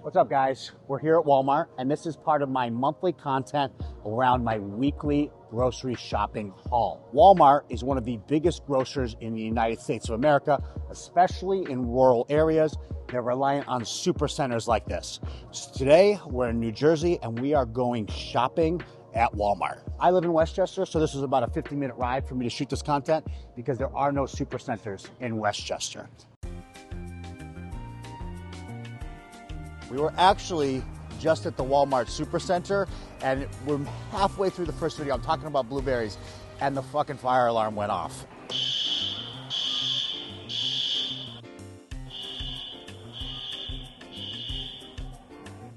What's up, guys? We're here at Walmart, and this is part of my monthly content around my weekly grocery shopping haul. Walmart is one of the biggest grocers in the United States of America, especially in rural areas. They're reliant on super centers like this. So today, we're in New Jersey, and we are going shopping at Walmart. I live in Westchester, so this is about a 50-minute ride for me to shoot this content because there are no super centers in Westchester. We were actually just at the Walmart Supercenter, and we're halfway through the first video. I'm talking about blueberries, and the fucking fire alarm went off.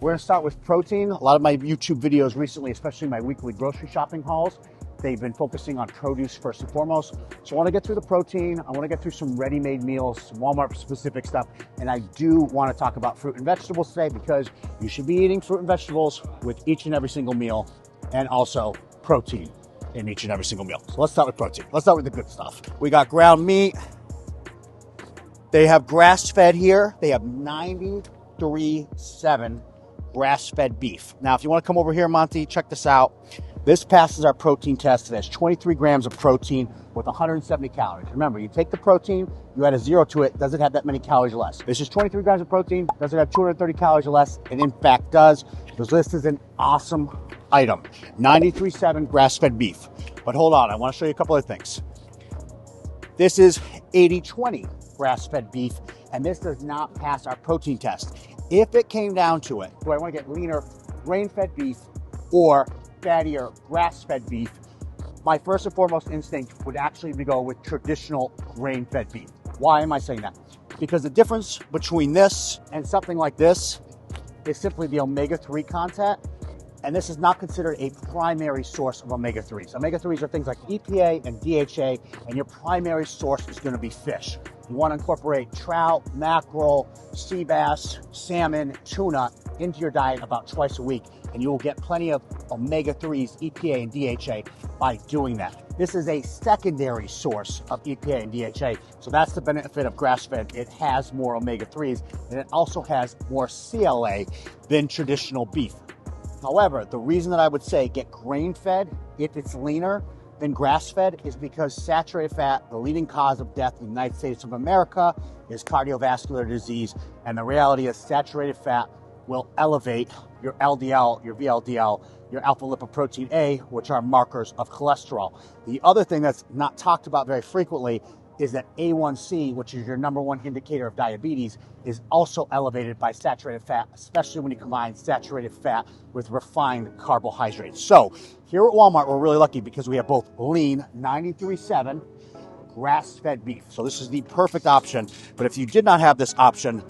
We're gonna start with protein. A lot of my YouTube videos recently, especially my weekly grocery shopping hauls, they've been focusing on produce first and foremost. So I want to get through the protein. I want to get through some ready-made meals, some Walmart-specific stuff, and I do want to talk about fruit and vegetables today because you should be eating fruit and vegetables with each and every single meal, and also protein in each and every single meal. So let's start with protein. Let's start with the good stuff. We got ground meat. They have grass-fed here. They have 93.7 grass-fed beef. Now, if you want to come over here, Monty, check this out. This passes our protein test. It has 23 grams of protein with 170 calories. Remember, you take the protein, you add a 0 to it, doesn't have that many calories or less. This is 23 grams of protein, doesn't have 230 calories or less, and in fact does, because this is an awesome item. 93.7 grass-fed beef. But hold on, I want to show you a couple other things. This is 80-20 grass-fed beef, and this does not pass our protein test. If it came down to it, do I want to get leaner grain-fed beef or fattier grass-fed beef, my first and foremost instinct would actually be go with traditional grain-fed beef. Why am I saying that? Because the difference between this and something like this is simply the omega-3 content, and this is not considered a primary source of omega-3s. Omega-3s are things like EPA and DHA, and your primary source is going to be fish. You want to incorporate trout, mackerel, sea bass, salmon, tuna into your diet about twice a week, and you will get plenty of omega-3s, EPA, and DHA by doing that. This is a secondary source of EPA and DHA, so that's the benefit of grass-fed. It has more omega-3s, and it also has more CLA than traditional beef. However, the reason that I would say get grain-fed if it's leaner than grass-fed is because saturated fat, the leading cause of death in the United States of America, is cardiovascular disease, and the reality is saturated fat will elevate your LDL, your VLDL, your alpha lipoprotein A, which are markers of cholesterol. The other thing that's not talked about very frequently is that A1C, which is your number one indicator of diabetes, is also elevated by saturated fat, especially when you combine saturated fat with refined carbohydrates. So here at Walmart, we're really lucky because we have both lean 93.7 grass-fed beef. So this is the perfect option. But if you did not have this option,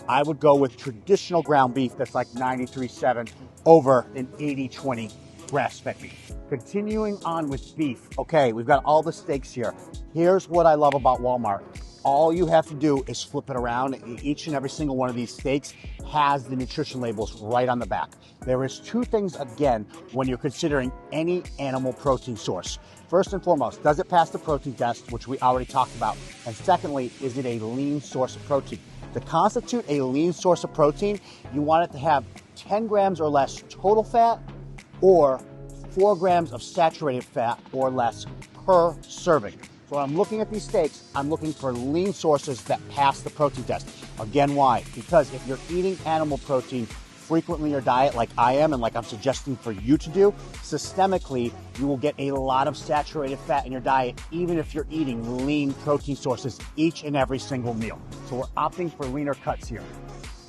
I would go with traditional ground beef that's like 93.7 over an 80-20 grass-fed beef. Continuing on with beef. Okay, we've got all the steaks here. Here's what I love about Walmart. All you have to do is flip it around. Each and every single one of these steaks has the nutrition labels right on the back. There is two things, again, when you're considering any animal protein source. First and foremost, does it pass the protein test, which we already talked about? And secondly, is it a lean source of protein? To constitute a lean source of protein, you want it to have 10 grams or less total fat or 4 grams of saturated fat or less per serving. So when I'm looking at these steaks, I'm looking for lean sources that pass the protein test. Again, why? Because if you're eating animal protein frequently in your diet like I am and like I'm suggesting for you to do, systemically, you will get a lot of saturated fat in your diet even if you're eating lean protein sources each and every single meal. So we're opting for leaner cuts here.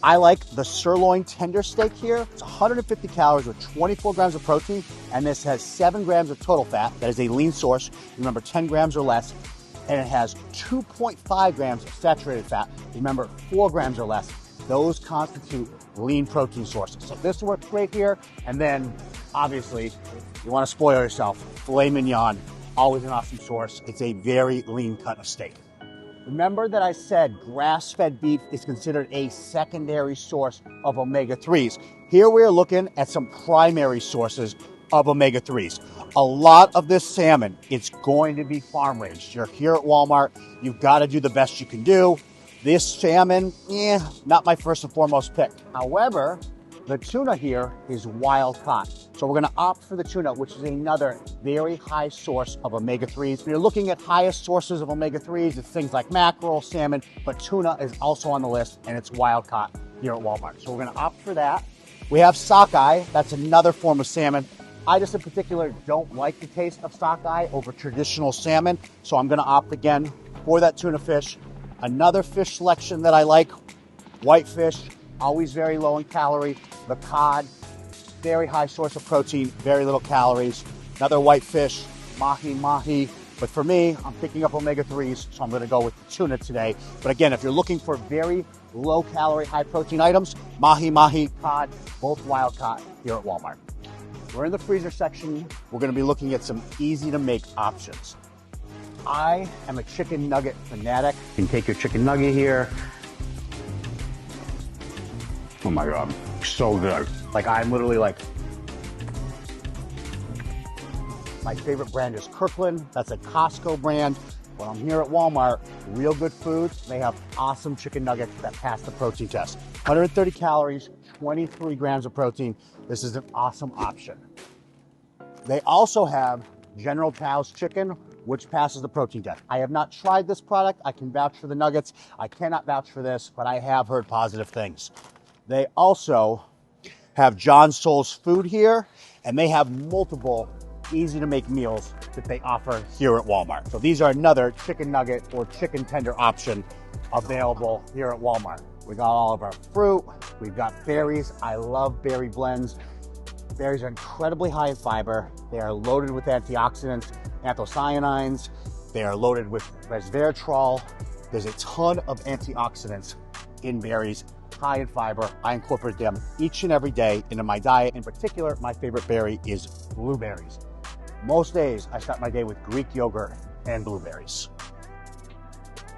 I like the sirloin tender steak here. It's 150 calories with 24 grams of protein, and this has 7 grams of total fat. That is a lean source. Remember, 10 grams or less. And it has 2.5 grams of saturated fat. Remember, 4 grams or less. Those constitute lean protein sources. So this works great here. And then, obviously, you want to spoil yourself. Filet mignon, always an awesome source. It's a very lean cut of steak. Remember that I said grass-fed beef is considered a secondary source of omega-3s. Here we're looking at some primary sources of omega-3s. A lot of this salmon, it's going to be farm-raised. You're here at Walmart, you've got to do the best you can do. This salmon, not my first and foremost pick. However, the tuna here is wild caught. So we're gonna opt for the tuna, which is another very high source of omega-3s. If you're looking at highest sources of omega-3s, it's things like mackerel, salmon, but tuna is also on the list, and it's wild caught here at Walmart. So we're gonna opt for that. We have sockeye, that's another form of salmon. I just in particular don't like the taste of sockeye over traditional salmon, so I'm gonna opt again for that tuna fish. Another fish selection that I like, whitefish, always very low in calorie. The cod, very high source of protein, very little calories. Another whitefish, mahi. But for me, I'm picking up omega-3s, so I'm gonna go with the tuna today. But again, if you're looking for very low calorie, high protein items, mahi, cod, both wild caught here at Walmart. We're in the freezer section. We're gonna be looking at some easy to make options. I am a chicken nugget fanatic. You can take your chicken nugget here. Oh my God, so good. Like I'm literally like, my favorite brand is Kirkland. That's a Costco brand. When I'm here at Walmart, Realgood Foods, they have awesome chicken nuggets that pass the protein test. 130 calories, 23 grams of protein. This is an awesome option. They also have General Tso's chicken, which passes the protein test. I have not tried this product. I can vouch for the nuggets. I cannot vouch for this, but I have heard positive things. They also have John Soul's Food here, and they have multiple easy to make meals that they offer here at Walmart. So these are another chicken nugget or chicken tender option available here at Walmart. We got all of our fruit, we've got berries. I love berry blends. Berries are incredibly high in fiber. They are loaded with antioxidants, anthocyanins. They are loaded with resveratrol. There's a ton of antioxidants in berries, high in fiber. I incorporate them each and every day into my diet. In particular, my favorite berry is blueberries. Most days, I start my day with Greek yogurt and blueberries.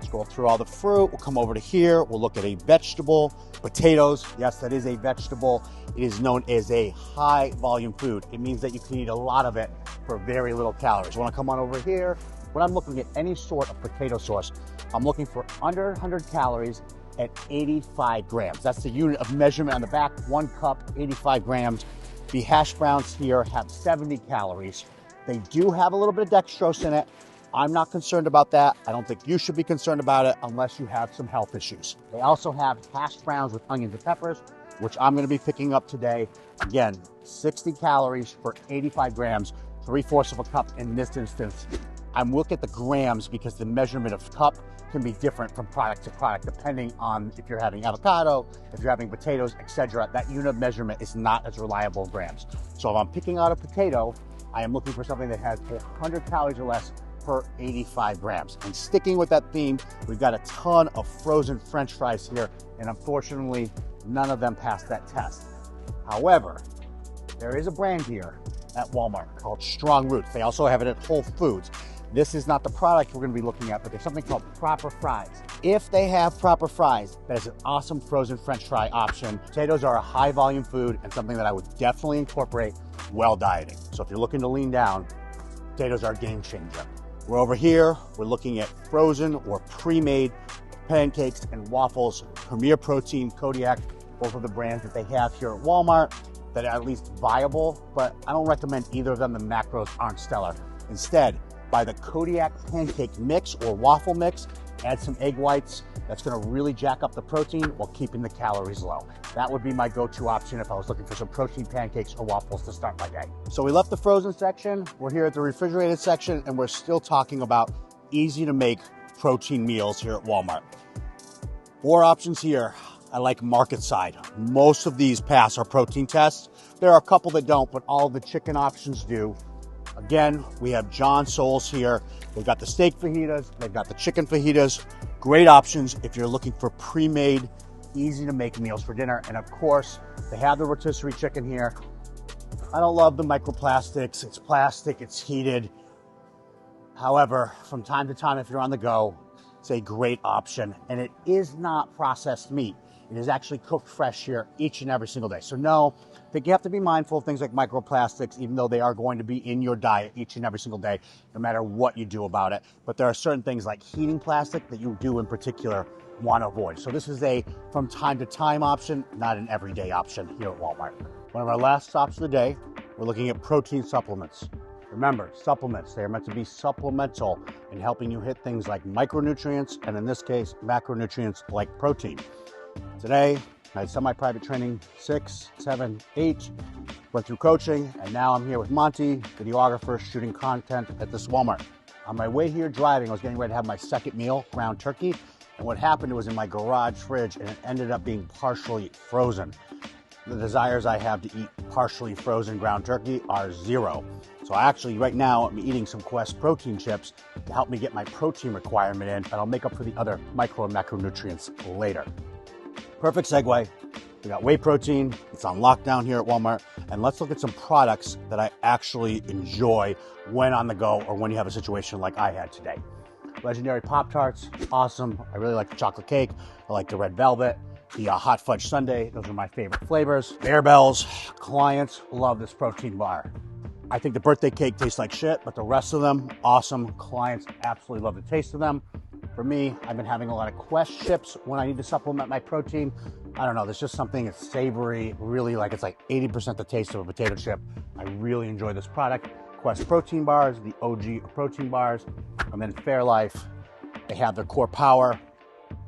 Scroll through all the fruit. We'll come over to here. We'll look at a vegetable. Potatoes, yes, that is a vegetable. It is known as a high volume food. It means that you can eat a lot of it for very little calories. When I come on over here, when I'm looking at any sort of potato sauce, I'm looking for under 100 calories at 85 grams. That's the unit of measurement on the back, 1 cup, 85 grams. The hash browns here have 70 calories. They do have a little bit of dextrose in it. I'm not concerned about that. I don't think you should be concerned about it unless you have some health issues. They also have hash browns with onions and peppers, which I'm gonna be picking up today. Again, 60 calories for 85 grams, 3/4 of a cup in this instance. I'm looking at the grams because the measurement of cup can be different from product to product, depending on if you're having avocado, if you're having potatoes, etc. That unit of measurement is not as reliable in grams. So if I'm picking out a potato, I am looking for something that has 100 calories or less per 85 grams. And sticking with that theme, we've got a ton of frozen French fries here, and unfortunately, none of them passed that test. However, there is a brand here at Walmart called Strong Roots. They also have it at Whole Foods. This is not the product we're gonna be looking at, but there's something called Proper Fries. If they have Proper Fries, that is an awesome frozen French fry option. Potatoes are a high volume food and something that I would definitely incorporate while dieting. So if you're looking to lean down, potatoes are a game changer. We're over here, we're looking at frozen or pre-made pancakes and waffles. Premier Protein, Kodiak, both of the brands that they have here at Walmart that are at least viable, but I don't recommend either of them. The macros aren't stellar. Instead, buy the Kodiak pancake mix or waffle mix, add some egg whites. That's gonna really jack up the protein while keeping the calories low. That would be my go-to option if I was looking for some protein pancakes or waffles to start my day. So we left the frozen section, we're here at the refrigerated section, and we're still talking about easy to make protein meals here at Walmart. 4 options here. I like Marketside. Most of these pass our protein tests. There are a couple that don't, but all the chicken options do. Again, we have John Soul's here. They've got the steak fajitas, they've got the chicken fajitas. Great options if you're looking for pre-made, easy to make meals for dinner. And of course, they have the rotisserie chicken here. I don't love the microplastics. It's plastic, it's heated. However, from time to time, if you're on the go, it's a great option. And it is not processed meat. It is actually cooked fresh here each and every single day. So no, I think you have to be mindful of things like microplastics, even though they are going to be in your diet each and every single day, no matter what you do about it. But there are certain things like heating plastic that you do in particular want to avoid. So this is a from time to time option, not an everyday option here at Walmart. One of our last stops of the day, we're looking at protein supplements. Remember, supplements, they are meant to be supplemental in helping you hit things like micronutrients, and in this case, macronutrients like protein. Today, I had semi-private training 6, 7, 8, went through coaching, and now I'm here with Monty, videographer, shooting content at this Walmart. On my way here driving, I was getting ready to have my second meal, ground turkey, and what happened was in my garage fridge, and it ended up being partially frozen. The desires I have to eat partially frozen ground turkey are zero. So actually right now I'm eating some Quest protein chips to help me get my protein requirement in, and I'll make up for the other micro and macronutrients later. Perfect segue. We got whey protein. It's on lockdown here at Walmart. And let's look at some products that I actually enjoy when on the go or when you have a situation like I had today. Legendary Pop-Tarts, awesome. I really like the chocolate cake. I like the red velvet. The hot fudge sundae, those are my favorite flavors. Barebells, clients love this protein bar. I think the birthday cake tastes like shit, but the rest of them, awesome. Clients absolutely love the taste of them. For me, I've been having a lot of Quest chips when I need to supplement my protein. I don't know, there's just something that's savory, really like it's like 80% the taste of a potato chip. I really enjoy this product. Quest protein bars, the OG protein bars, and then Fairlife, they have their Core Power.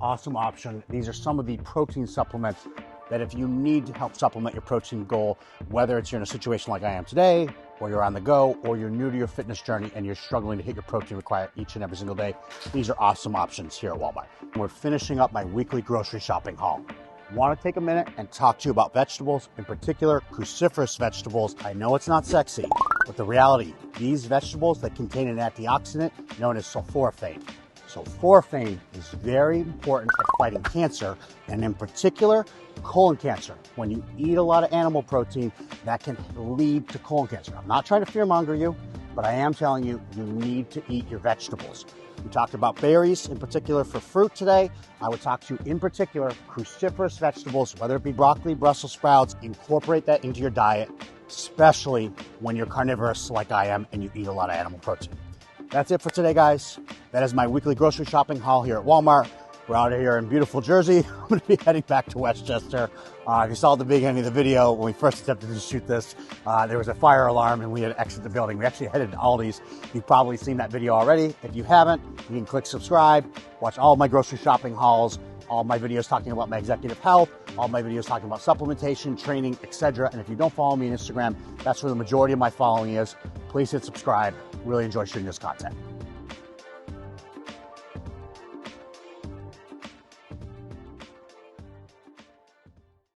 Awesome option. These are some of the protein supplements that if you need to help supplement your protein goal, whether it's you're in a situation like I am today, or you're on the go, or you're new to your fitness journey and you're struggling to hit your protein requirement each and every single day, these are awesome options here at Walmart. We're finishing up my weekly grocery shopping haul. I want to take a minute and talk to you about vegetables, in particular cruciferous vegetables. I know it's not sexy, but the reality, these vegetables that contain an antioxidant known as sulforaphane. Sulforaphane is very important at fighting cancer, and in particular, colon cancer. When you eat a lot of animal protein, that can lead to colon cancer. I'm not trying to fearmonger you, but I am telling you, you need to eat your vegetables. We talked about berries, in particular for fruit today. I would talk to you, in particular, cruciferous vegetables, whether it be broccoli, Brussels sprouts. Incorporate that into your diet, especially when you're carnivorous like I am and you eat a lot of animal protein. That's it for today, guys. That is my weekly grocery shopping haul here at Walmart. We're out here in beautiful Jersey. I'm going to be heading back to Westchester. If you saw the beginning of the video, when we first attempted to shoot this, there was a fire alarm and we had to exit the building. We actually headed to Aldi's. You've probably seen that video already. If you haven't, you can click subscribe, watch all my grocery shopping hauls, all my videos talking about my executive health, all my videos talking about supplementation, training, etc. And if you don't follow me on Instagram, that's where the majority of my following is. Please hit subscribe. Really enjoy shooting this content.